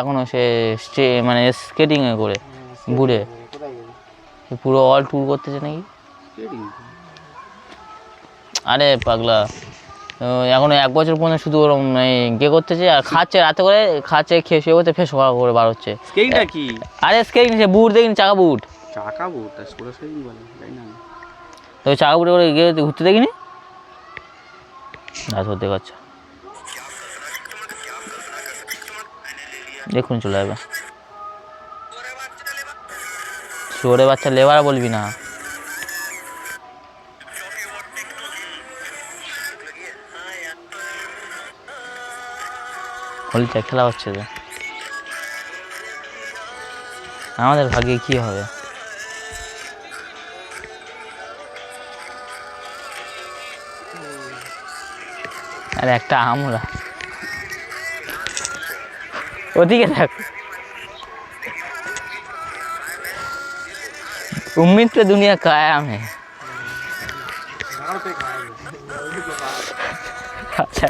এখনো সে মানে স্কেটিং এ করে ঘুরে পুরো অল ট্যুর করতেছে নাকি। আরে পাগলা, এখনো 1 বছর পর্যন্ত শুধু ওরকম গে করতেছে আর খাচ্ছে, রাতে করে খাচ্ছে, খেয়ে শুয়ে করতে ফের সকাল করে বার হচ্ছে। স্কেটিংটা কি? আরে স্কেটিং সে বুট দেখিনি, চাকা বুট। চাকা বুট আর সোলা স্কেটিং বলে তাই না? তো চাকা বুটে করে গিয়ে ঘুরতে দেখিনি না, ধরতে পারছো দেখুন চলে যাবে। চোরে বাচ্চা লেবার বলবি না। হোলিতে খেলা হচ্ছে তো, আমাদের ভাগ্যে কি হবে। আরে একটা আমরা ওদিকে থাক, उम्मीद पे दुनिया कायम है। अच्छा